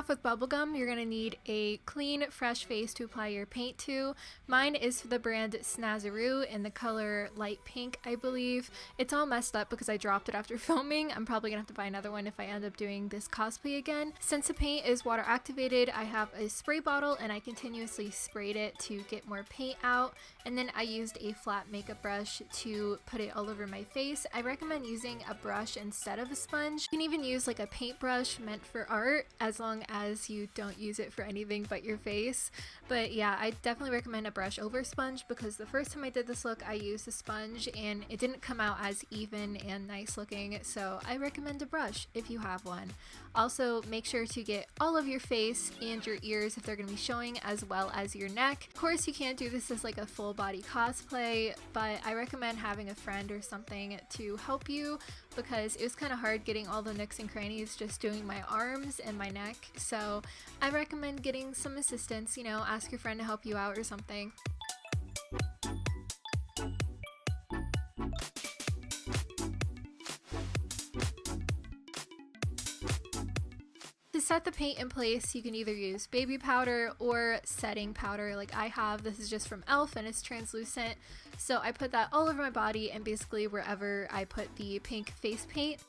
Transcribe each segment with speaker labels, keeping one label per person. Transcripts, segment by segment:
Speaker 1: off with bubblegum, you're going to need a clean, fresh face to apply your paint to. Mine is the brand Snazzaroo in the color light pink, I believe. It's all messed up because I dropped it after filming. I'm probably going to have to buy another one if I end up doing this cosplay again. Since the paint is water activated, I have a spray bottle and I continuously sprayed it to get more paint out. And then I used a flat makeup brush to put it all over my face. I recommend using a brush instead of a sponge. You can even use like a paintbrush meant for art as long as you don't use it for anything but your face. But yeah, I definitely recommend a brush over a sponge because the first time I did this look I used a sponge and it didn't come out as even and nice looking, so I recommend a brush if you have one. Also, make sure to get all of your face and your ears if they're going to be showing, as well as your neck. Of course, you can't do this as like a full body cosplay, but I recommend having a friend or something to help you because it was kind of hard getting all the nooks and crannies just doing my arms and my neck. So I recommend getting some assistance, you know, ask your friend to help you out or something. To set the paint in place, you can either use baby powder or setting powder like I have. This is just from e.l.f. and it's translucent. So I put that all over my body and basically wherever I put the pink face paint.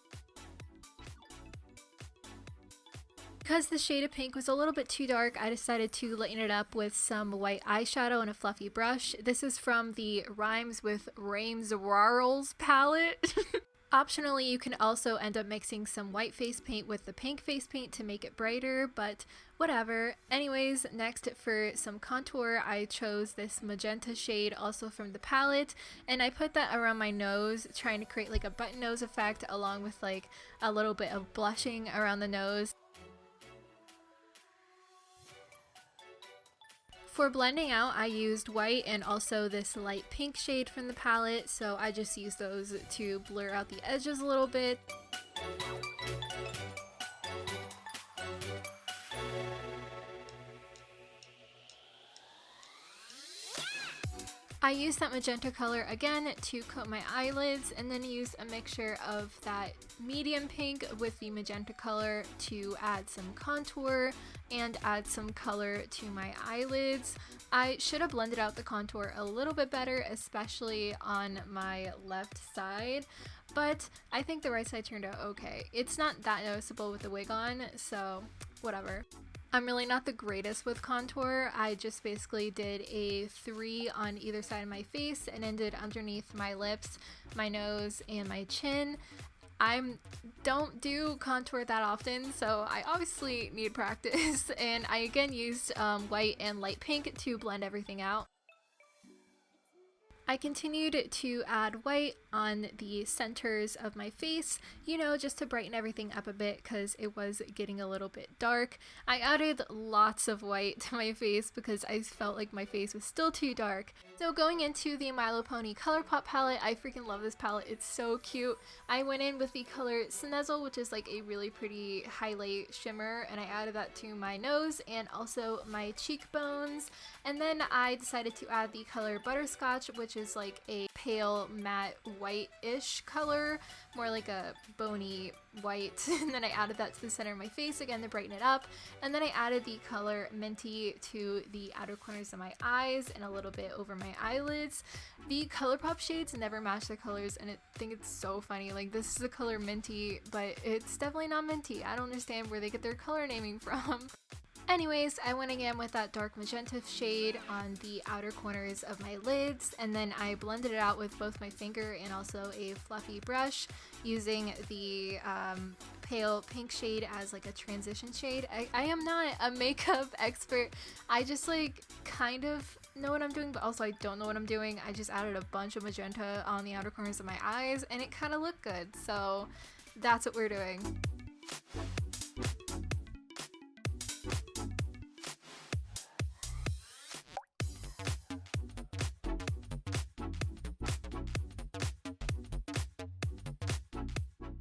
Speaker 1: Because the shade of pink was a little bit too dark, I decided to lighten it up with some white eyeshadow and a fluffy brush. This is from the Rhymes with Rames Rarls palette. Optionally, you can also end up mixing some white face paint with the pink face paint to make it brighter, but whatever. Anyways, next for some contour, I chose this magenta shade also from the palette, and I put that around my nose, trying to create like a button nose effect along with like a little bit of blushing around the nose. For blending out, I used white and also this light pink shade from the palette, so I just used those to blur out the edges a little bit. I used that magenta color again to coat my eyelids, and then used a mixture of that medium pink with the magenta color to add some contour and add some color to my eyelids. I should have blended out the contour a little bit better, especially on my left side, but I think the right side turned out okay. It's not that noticeable with the wig on, so whatever. I'm really not the greatest with contour. I just basically did a 3 on either side of my face and ended underneath my lips, my nose, and my chin. I don't do contour that often, so I obviously need practice, and I again used white and light pink to blend everything out. I continued to add white on the centers of my face, you know, just to brighten everything up a bit because it was getting a little bit dark. I added lots of white to my face because I felt like my face was still too dark. So going into the My Little Pony ColourPop palette, I freaking love this palette. It's so cute. I went in with the color Snezzle, which is like a really pretty highlight shimmer, and I added that to my nose and also my cheekbones. And then I decided to add the color Butterscotch, which is like a pale matte white-ish color, more like a bony white. And then I added that to the center of my face again to brighten it up. And then I added the color Minty to the outer corners of my eyes and a little bit over my eyelids. The ColourPop shades never match their colors, and I think it's so funny. Like, this is the color Minty, but it's definitely not Minty. I don't understand where they get their color naming from. Anyways, I went again with that dark magenta shade on the outer corners of my lids, and then I blended it out with both my finger and also a fluffy brush using the pale pink shade as like a transition shade. I am not a makeup expert. I just like kind of know what I'm doing, but also I don't know what I'm doing. I just added a bunch of magenta on the outer corners of my eyes and it kind of looked good, so that's what we're doing.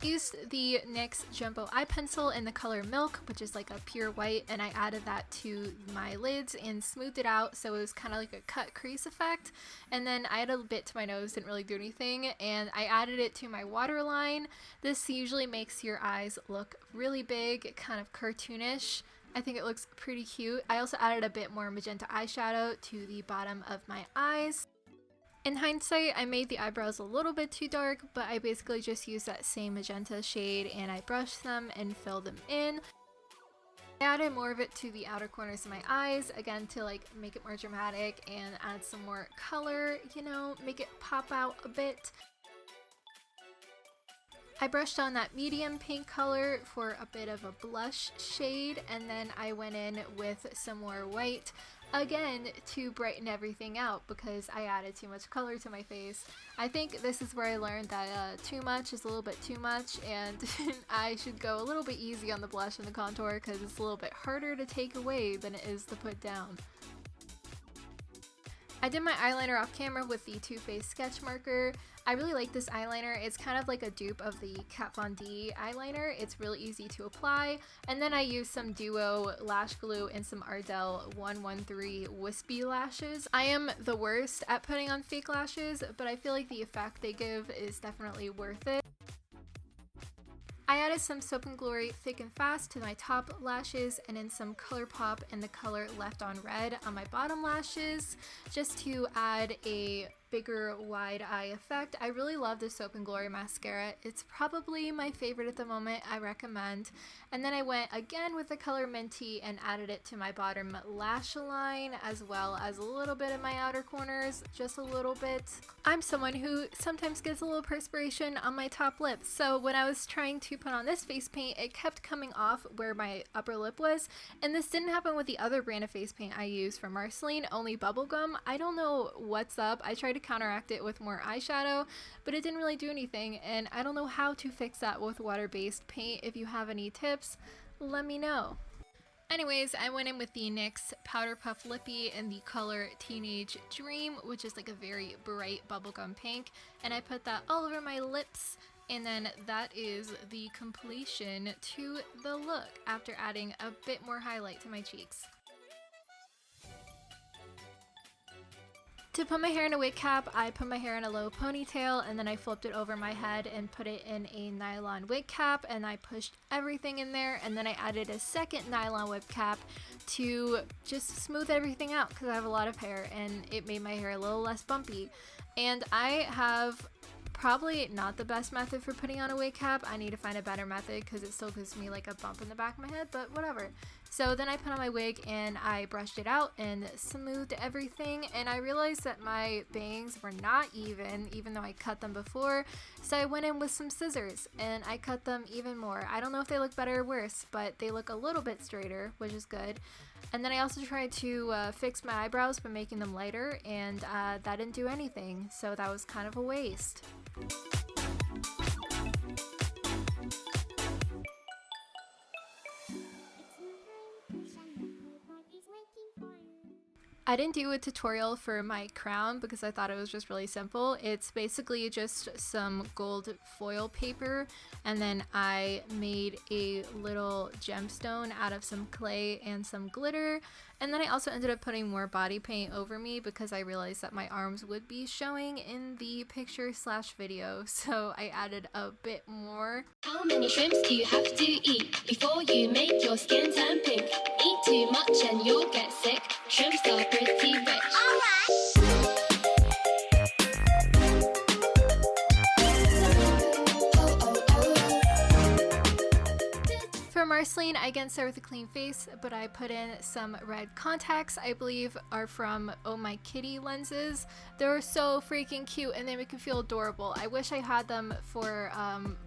Speaker 1: Used the NYX Jumbo Eye Pencil in the color Milk, which is like a pure white, and I added that to my lids and smoothed it out so it was kind of like a cut crease effect. And then I added a bit to my nose, didn't really do anything, and I added it to my waterline. This usually makes your eyes look really big, kind of cartoonish. I think it looks pretty cute. I also added a bit more magenta eyeshadow to the bottom of my eyes. In hindsight, I made the eyebrows a little bit too dark, but I basically just used that same magenta shade and I brushed them and filled them in. I added more of it to the outer corners of my eyes, again to like make it more dramatic and add some more color, you know, make it pop out a bit. I brushed on that medium pink color for a bit of a blush shade, and then I went in with some more white, again to brighten everything out because I added too much color to my face. I think this is where I learned that too much is a little bit too much, and I should go a little bit easy on the blush and the contour because it's a little bit harder to take away than it is to put down. I did my eyeliner off camera with the Too Faced sketch marker. I really like this eyeliner. It's kind of like a dupe of the Kat Von D eyeliner. It's really easy to apply. And then I used some Duo lash glue and some Ardell 113 wispy lashes. I am the worst at putting on fake lashes, but I feel like the effect they give is definitely worth it. I added some Soap & Glory Thick and Fast to my top lashes and then some ColourPop in the color Left on Red on my bottom lashes just to add a bigger wide eye effect. I really love the Soap & Glory mascara. It's probably my favorite at the moment. I recommend. And then I went again with the color Minty and added it to my bottom lash line as well as a little bit in my outer corners, just a little bit. I'm someone who sometimes gets a little perspiration on my top lip, so when I was trying to put on this face paint, it kept coming off where my upper lip was, and this didn't happen with the other brand of face paint I use from Marceline, only Bubblegum. I don't know what's up. I tried to counteract it with more eyeshadow, but it didn't really do anything, and I don't know how to fix that with water-based paint. If you have any tips, let me know. Anyways, I went in with the NYX Powder Puff Lippy in the color Teenage Dream, which is like a very bright bubblegum pink, and I put that all over my lips, and then that is the completion to the look after adding a bit more highlight to my cheeks. To put my hair in a wig cap, I put my hair in a low ponytail and then I flipped it over my head and put it in a nylon wig cap, and I pushed everything in there, and then I added a second nylon wig cap to just smooth everything out because I have a lot of hair and it made my hair a little less bumpy. And I have probably not the best method for putting on a wig cap. I need to find a better method because it still gives me like a bump in the back of my head, but whatever. So then I put on my wig and I brushed it out and smoothed everything, and I realized that my bangs were not even though I cut them before. So I went in with some scissors and I cut them even more. I don't know if they look better or worse, but they look a little bit straighter, which is good. And then I also tried to fix my eyebrows by making them lighter, and that didn't do anything, so that was kind of a waste. I didn't do a tutorial for my crown because I thought it was just really simple. It's basically just some gold foil paper, and then I made a little gemstone out of some clay and some glitter, and then I also ended up putting more body paint over me because I realized that my arms would be showing in the picture/video, so I added a bit more.
Speaker 2: How many shrimps do you have to eat before you make your skin turn pink? Eat too much and you'll get sick. Shrimps are pretty rich.
Speaker 1: For Marceline, I again start with a clean face, but I put in some red contacts. I believe are from Oh My Kitty lenses. They're so freaking cute and they make me feel adorable. I wish I had them for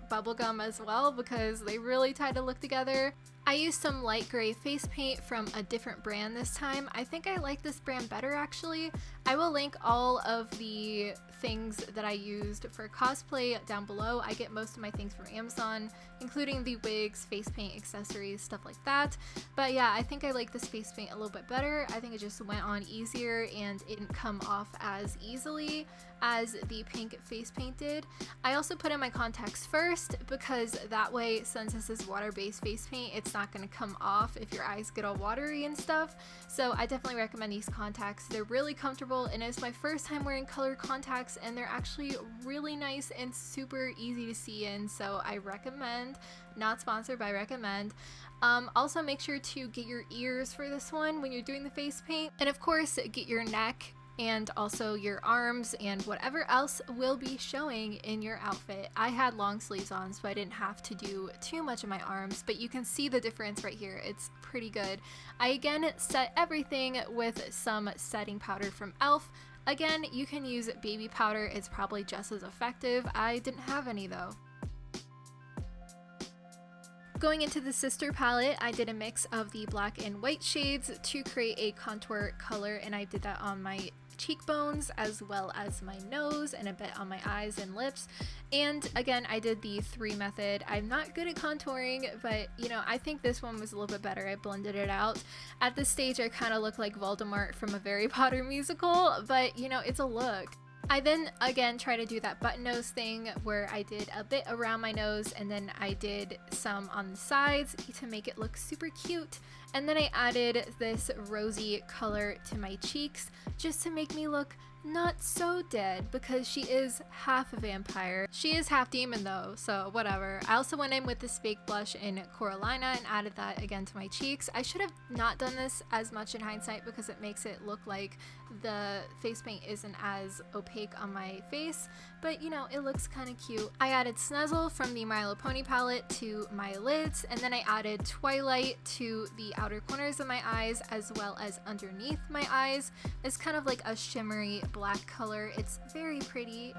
Speaker 1: Bubblegum as well because they really tie the look together. I used some light gray face paint from a different brand this time. I think I like this brand better actually. I will link all of the things that I used for cosplay down below. I get most of my things from Amazon, including the wigs, face paint, accessories, stuff like that. But yeah, I think I like this face paint a little bit better. I think it just went on easier and it didn't come off as easily as the pink face paint did. I also put in my contacts first because that way, since this is water-based face paint, it's not going to come off if your eyes get all watery and stuff. So I definitely recommend these contacts. They're really comfortable, and it's my first time wearing color contacts, and they're actually really nice and super easy to see in, so I recommend. Not sponsored, but I recommend. Also make sure to get your ears for this one when you're doing the face paint, and of course get your neck and also your arms and whatever else will be showing in your outfit. I had long sleeves on, so I didn't have to do too much of my arms, but you can see the difference right here. It's pretty good. I again set everything with some setting powder from e.l.f. Again, you can use baby powder, it's probably just as effective. I didn't have any though. Going into the sister palette, I did a mix of the black and white shades to create a contour color, and I did that on my cheekbones as well as my nose and a bit on my eyes and lips. And again, I did the 3 method. I'm not good at contouring, but you know, I think this one was a little bit better. I blended it out. At this stage, I kind of look like Voldemort from a Harry Potter musical, but you know, it's a look. I then again try to do that button nose thing where I did a bit around my nose and then I did some on the sides to make it look super cute. And then I added this rosy color to my cheeks just to make me look not so dead, because she is half a vampire. She is half demon though, so whatever. I also went in with this fake blush in Coralina and added that again to my cheeks. I should have not done this as much in hindsight because it makes it look like the face paint isn't as opaque on my face, but you know, it looks kind of cute. I added Snuzzle from the My Little Pony palette to my lids, and then I added Twilight to the outer corners of my eyes as well as underneath my eyes. It's kind of like a shimmery black color. It's very pretty.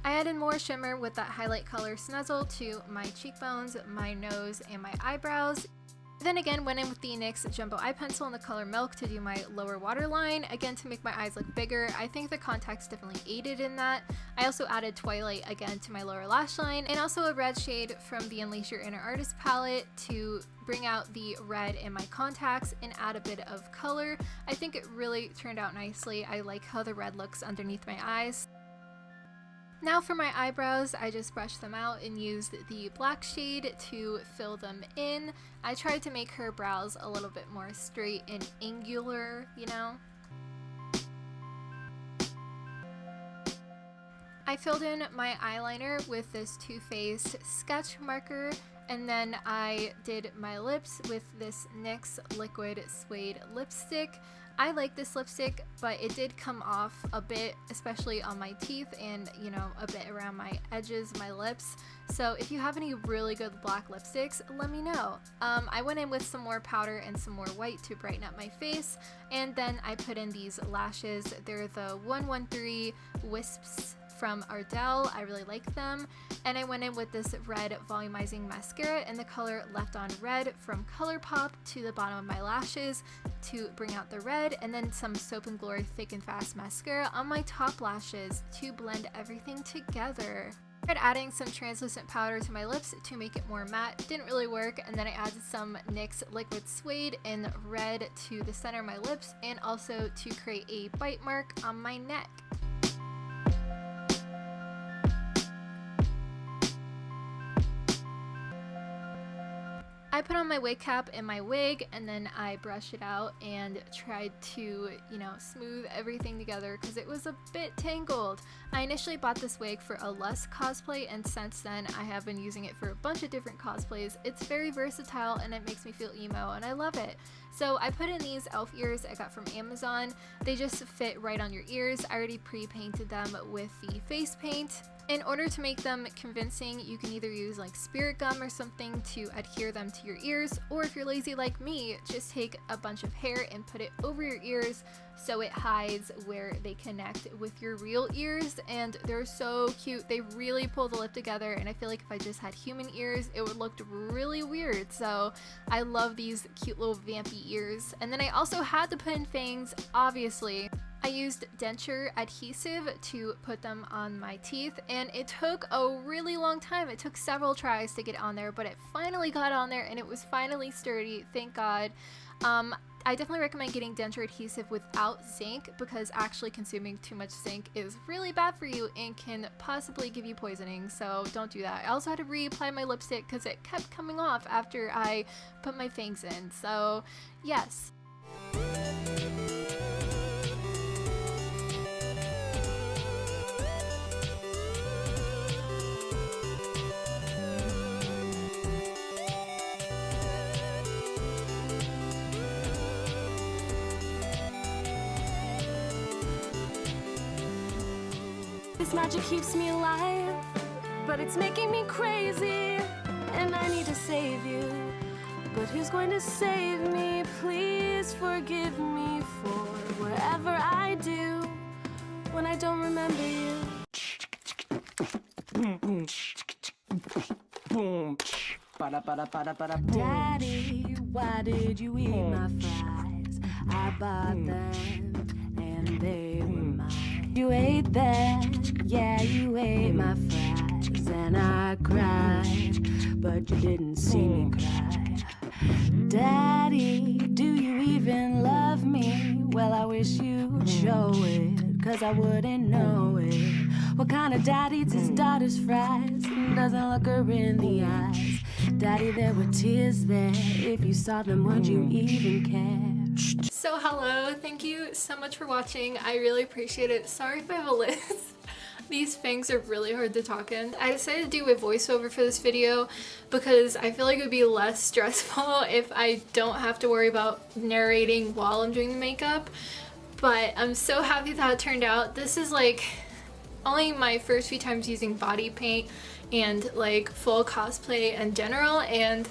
Speaker 1: I added more shimmer with that highlight color Snuzzle to my cheekbones, my nose, and my eyebrows. Then again went in with the NYX Jumbo Eye Pencil in the color Milk to do my lower waterline, again to make my eyes look bigger. I think the contacts definitely aided in that. I also added Twilight again to my lower lash line, and also a red shade from the Unleash Your Inner Artist palette to bring out the red in my contacts and add a bit of color. I think it really turned out nicely. I like how the red looks underneath my eyes. Now for my eyebrows, I just brushed them out and used the black shade to fill them in. I tried to make her brows a little bit more straight and angular, you know? I filled in my eyeliner with this Too Faced sketch marker, and then I did my lips with this NYX Liquid Suede lipstick. I like this lipstick, but it did come off a bit, especially on my teeth and, you know, a bit around my edges of my lips. So if you have any really good black lipsticks, let me know. I went in with some more powder and some more white to brighten up my face, and then I put in these lashes. They're the 113 Wisps from Ardell. I really like them. And I went in with this red volumizing mascara in the color Left On Red from ColourPop to the bottom of my lashes to bring out the red, and then some Soap and Glory Thick and Fast mascara on my top lashes to blend everything together. I tried adding some translucent powder to my lips to make it more matte. Didn't really work, and then I added some NYX Liquid Suede in red to the center of my lips and also to create a bite mark on my neck. I put on my wig cap and my wig, and then I brushed it out and tried to, you know, smooth everything together because it was a bit tangled. I initially bought this wig for a Lust cosplay, and since then I have been using it for a bunch of different cosplays. It's very versatile and it makes me feel emo, and I love it. So I put in these elf ears I got from Amazon. They just fit right on your ears. I already pre-painted them with the face paint. In order to make them convincing, you can either use like spirit gum or something to adhere them to your ears, or if you're lazy like me, just take a bunch of hair and put it over your ears so it hides where they connect with your real ears, and they're so cute. They really pull the lip together, and I feel like if I just had human ears, it would look really weird. So I love these cute little vampy ears. And then I also had to put in fangs, obviously. I used denture adhesive to put them on my teeth, and it took a really long time. It took several tries to get on there, but it finally got on there and it was finally sturdy, thank God. I definitely recommend getting denture adhesive without zinc because actually consuming too much zinc is really bad for you and can possibly give you poisoning, so don't do that. I also had to reapply my lipstick because it kept coming off after I put my fangs in, so yes.
Speaker 3: This magic keeps me alive, but it's making me crazy, and I need to save you. But who's going to save me? Please forgive me for whatever I do when I don't remember you. Daddy, why did you eat my fries? I bought them and they were mine. You ate them, yeah, you ate my fries, and I cried, but you didn't see me cry. Daddy, do you even love me? Well, I wish you'd show it, 'cause I wouldn't know it. What kind of daddy eats his daughter's fries and doesn't look her in the eyes? Daddy, there were tears there. If you saw them, would you even care?
Speaker 1: So hello, thank you so much for watching. I really appreciate it. Sorry if I have a lisp. These fangs are really hard to talk in. I decided to do a voiceover for this video because I feel like it would be less stressful if I don't have to worry about narrating while I'm doing the makeup. But I'm so happy that it turned out. This is like only my first few times using body paint and like full cosplay in general, and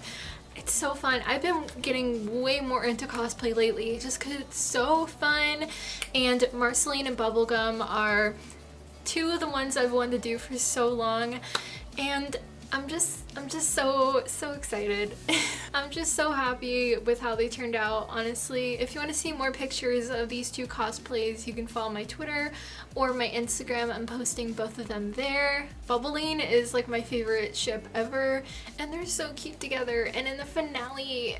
Speaker 1: it's so fun. I've been getting way more into cosplay lately just because it's so fun, and Marceline and Bubblegum are two of the ones I've wanted to do for so long, and I'm just so excited. I'm just so happy with how they turned out, honestly. If you want to see more pictures of these two cosplays, you can follow my Twitter or my Instagram. I'm posting both of them there. Bubbleline is like my favorite ship ever, and they're so cute together. And in the finale,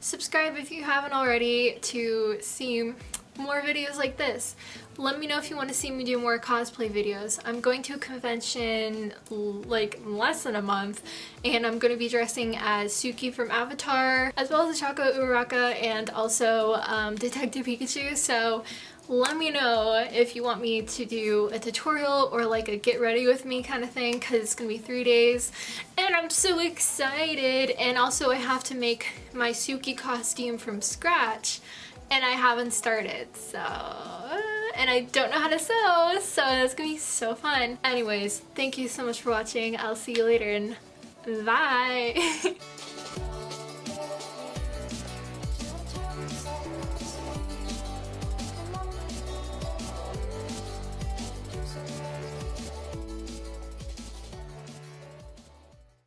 Speaker 1: subscribe if you haven't already to see more videos like this. Let me know if you want to see me do more cosplay videos. I'm going to a convention like in less than a month, and I'm going to be dressing as Suki from Avatar, as well as Chako Uraraka and also Detective Pikachu. So let me know if you want me to do a tutorial or like a get ready with me kind of thing, because it's gonna be 3 days and I'm so excited. And also I have to make my Suki costume from scratch and I haven't started, so and I don't know how to sew, so it's gonna be so fun. Anyways, thank you so much for watching. I'll see you later and bye.